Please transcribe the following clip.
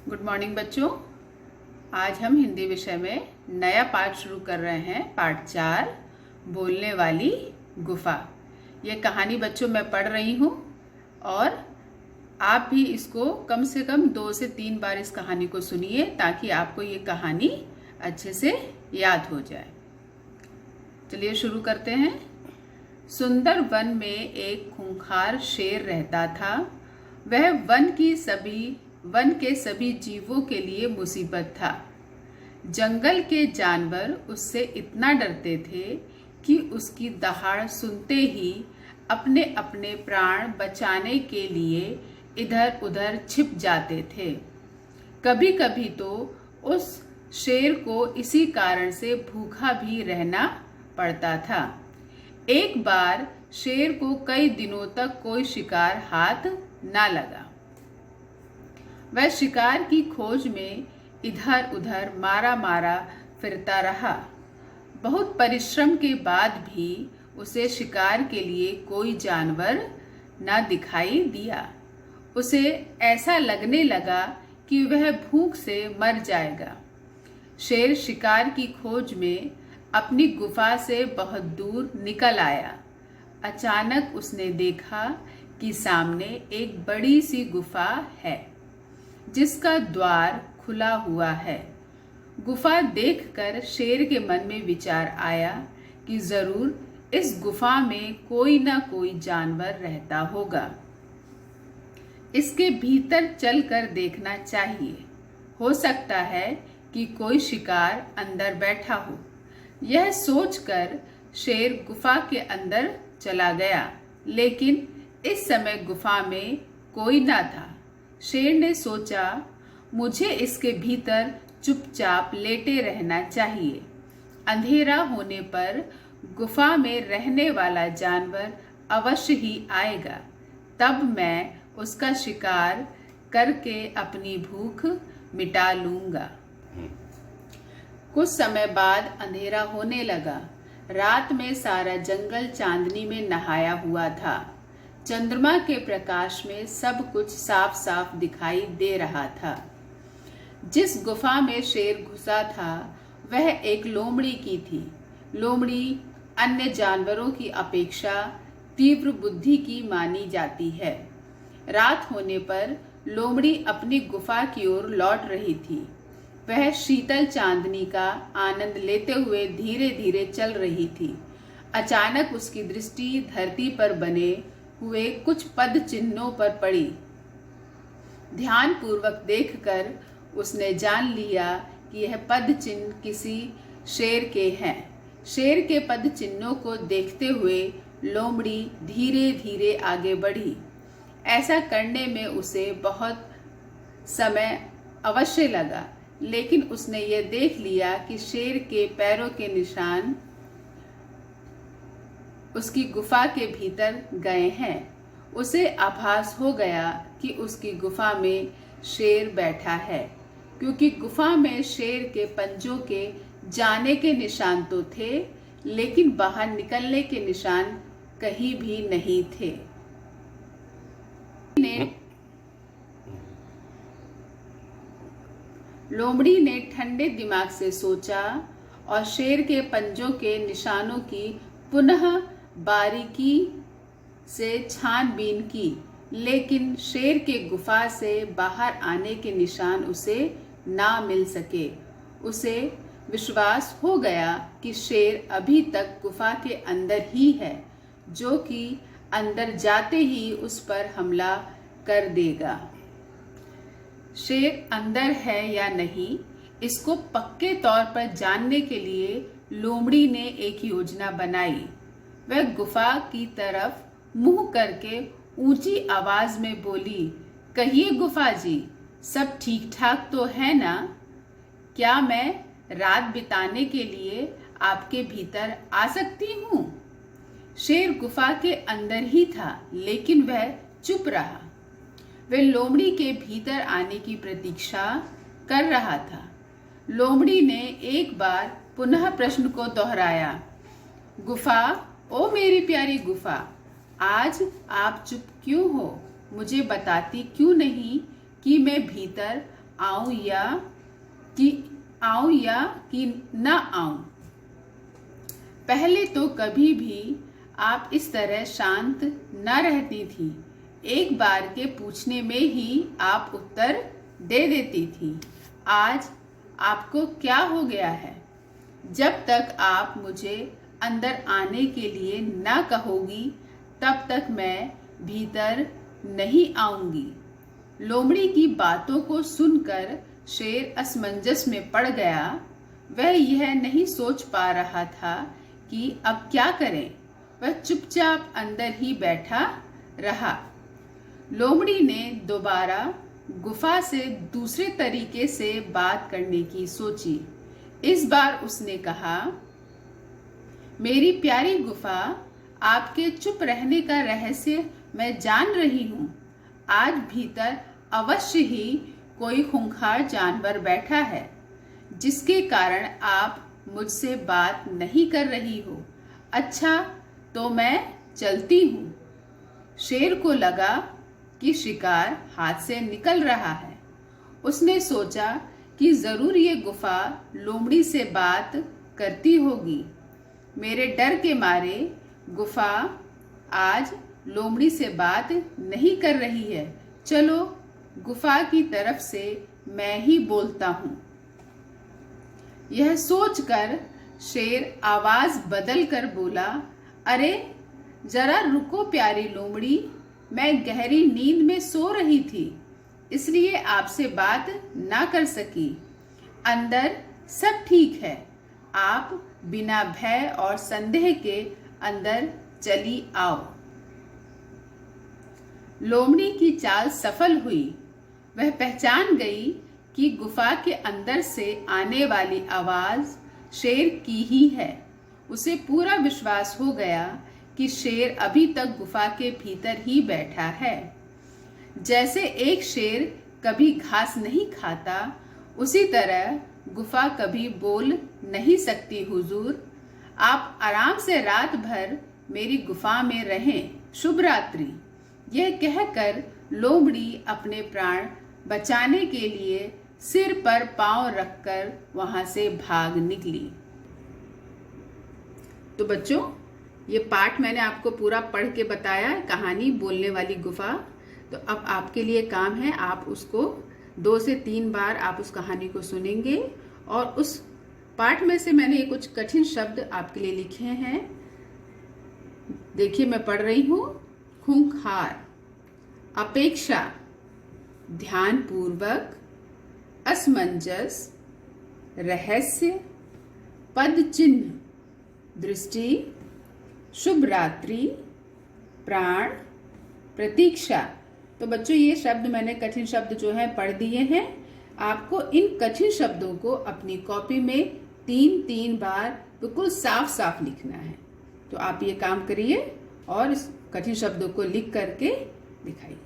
Good morning बच्चों। आज हम हिंदी विषय में नया पाठ शुरू कर रहे हैं। पाठ 4, बोलने वाली गुफा। ये कहानी बच्चों मैं पढ़ रही हूँ और आप भी इसको कम से कम 2 से 3 बार इस कहानी को सुनिए ताकि आपको ये कहानी अच्छे से याद हो जाए। चलिए शुरू करते हैं। सुंदर वन में एक खूंखार शेर रहता था। वह वन के सभी जीवों के लिए मुसीबत था। जंगल के जानवर उससे इतना डरते थे कि उसकी दहाड़ सुनते ही अपने अपने प्राण बचाने के लिए इधर उधर छिप जाते थे। कभी कभी तो उस शेर को इसी कारण से भूखा भी रहना पड़ता था। एक बार शेर को कई दिनों तक कोई शिकार हाथ ना लगा। वह शिकार की खोज में इधर उधर मारा मारा फिरता रहा। बहुत परिश्रम के बाद भी उसे शिकार के लिए कोई जानवर न दिखाई दिया। उसे ऐसा लगने लगा कि वह भूख से मर जाएगा। शेर शिकार की खोज में अपनी गुफा से बहुत दूर निकल आया। अचानक उसने देखा कि सामने एक बड़ी सी गुफा है जिसका द्वार खुला हुआ है। गुफा देखकर शेर के मन में विचार आया कि जरूर इस गुफा में कोई ना कोई जानवर रहता होगा। इसके भीतर चलकर देखना चाहिए। हो सकता है कि कोई शिकार अंदर बैठा हो। यह सोचकर शेर गुफा के अंदर चला गया, लेकिन इस समय गुफा में कोई ना था। शेर ने सोचा, मुझे इसके भीतर चुपचाप लेटे रहना चाहिए। अंधेरा होने पर गुफा में रहने वाला जानवर अवश्य ही आएगा। तब मैं उसका शिकार करके अपनी भूख मिटा लूंगा। कुछ समय बाद अंधेरा होने लगा। रात में सारा जंगल चांदनी में नहाया हुआ था। चंद्रमा के प्रकाश में सब कुछ साफ साफ दिखाई दे रहा था। जिस गुफा में शेर घुसा था वह एक लोमड़ी की थी। लोमड़ी अन्य जानवरों की अपेक्षा तीव्र बुद्धि की मानी जाती है। रात होने पर लोमड़ी अपनी गुफा की ओर लौट रही थी। वह शीतल चांदनी का आनंद लेते हुए धीरे धीरे चल रही थी। अचानक उसकी दृष्टि धरती पर बने हुए कुछ पद चिन्हों पर पड़ी। ध्यान पूर्वक देखकर उसने जान लिया कि यह पद चिन्ह किसी शेर के हैं। शेर के पद चिन्हों को देखते हुए लोमड़ी धीरे धीरे आगे बढ़ी। ऐसा करने में उसे बहुत समय अवश्य लगा, लेकिन उसने यह देख लिया कि शेर के पैरों के निशान उसकी गुफा के भीतर गए हैं। उसे आभास हो गया कि उसकी गुफा में शेर बैठा है, क्योंकि गुफा में शेर के पंजों के जाने के निशान तो थे, लेकिन बाहर निकलने के निशान कहीं भी नहीं थे। लोमड़ी ने ठंडे दिमाग से सोचा और शेर के पंजों के निशानों की पुनः बारीकी से छानबीन की, लेकिन शेर के गुफा से बाहर आने के निशान उसे ना मिल सके। उसे विश्वास हो गया कि शेर अभी तक गुफा के अंदर ही है, जो कि अंदर जाते ही उस पर हमला कर देगा। शेर अंदर है या नहीं, इसको पक्के तौर पर जानने के लिए लोमड़ी ने एक योजना बनाई। वह गुफा की तरफ मुंह करके ऊंची आवाज में बोली, कहिए गुफा जी, सब ठीक ठाक तो है ना? क्या मैं रात बिताने के लिए आपके भीतर आ सकती हूँ? शेर गुफा के अंदर ही था, लेकिन वह चुप रहा। वह लोमड़ी के भीतर आने की प्रतीक्षा कर रहा था। लोमड़ी ने एक बार पुनः प्रश्न को दोहराया, गुफा, ओ मेरी प्यारी गुफा, आज आप चुप क्यों हो? मुझे बताती क्यों नहीं कि मैं भीतर आऊं या कि न आऊं। पहले तो कभी भी आप इस तरह शांत न रहती थी। एक बार के पूछने में ही आप उत्तर दे देती थी। आज आपको क्या हो गया है? जब तक आप मुझे अंदर आने के लिए ना कहोगी तब तक मैं भीतर नहीं आऊंगी। लोमड़ी की बातों को सुनकर शेर असमंजस में पड़ गया। वह यह नहीं सोच पा रहा था कि अब क्या करें। वह चुपचाप अंदर ही बैठा रहा। लोमड़ी ने दोबारा गुफा से दूसरे तरीके से बात करने की सोची। इस बार उसने कहा, मेरी प्यारी गुफा, आपके चुप रहने का रहस्य मैं जान रही हूँ। आज भीतर अवश्य ही कोई खूंखार जानवर बैठा है, जिसके कारण आप मुझसे बात नहीं कर रही हो। अच्छा, तो मैं चलती हूँ। शेर को लगा कि शिकार हाथ से निकल रहा है। उसने सोचा कि जरूर ये गुफा लोमड़ी से बात करती होगी। मेरे डर के मारे गुफा आज लोमड़ी से बात नहीं कर रही है। चलो, गुफा की तरफ से मैं ही बोलता हूँ। यह सोचकर शेर आवाज बदल कर बोला, अरे जरा रुको प्यारी लोमड़ी, मैं गहरी नींद में सो रही थी, इसलिए आपसे बात ना कर सकी। अंदर सब ठीक है। आप बिना भय और संदेह के अंदर चली आओ। लोमड़ी की चाल सफल हुई। वह पहचान गई कि गुफा के अंदर से आने वाली आवाज शेर की ही है। उसे पूरा विश्वास हो गया कि शेर अभी तक गुफा के भीतर ही बैठा है। जैसे एक शेर कभी घास नहीं खाता, उसी तरह गुफा कभी बोल नहीं सकती। हुजूर, आप आराम से रात भर मेरी गुफा में रहें। शुभ रात्रि। यह कहकर लोमड़ी अपने प्राण बचाने के लिए सिर पर पांव रखकर वहां से भाग निकली। तो बच्चों, ये पाठ मैंने आपको पूरा पढ़ के बताया, कहानी बोलने वाली गुफा। तो अब आपके लिए काम है, आप उसको 2 से 3 बार आप उस कहानी को सुनेंगे और उस पाठ में से मैंने कुछ कठिन शब्द आपके लिए लिखे हैं। देखिए, मैं पढ़ रही हूँ। खूंखार, अपेक्षा, ध्यानपूर्वक, असमंजस, रहस्य, पद चिन्ह, दृष्टि, शुभ रात्रि, प्राण, प्रतीक्षा। तो बच्चों, ये शब्द मैंने कठिन शब्द जो है पढ़ दिए हैं। आपको इन कठिन शब्दों को अपनी कॉपी में 3-3 बार बिल्कुल साफ साफ लिखना है। तो आप ये काम करिए और इस कठिन शब्दों को लिख करके दिखाइए।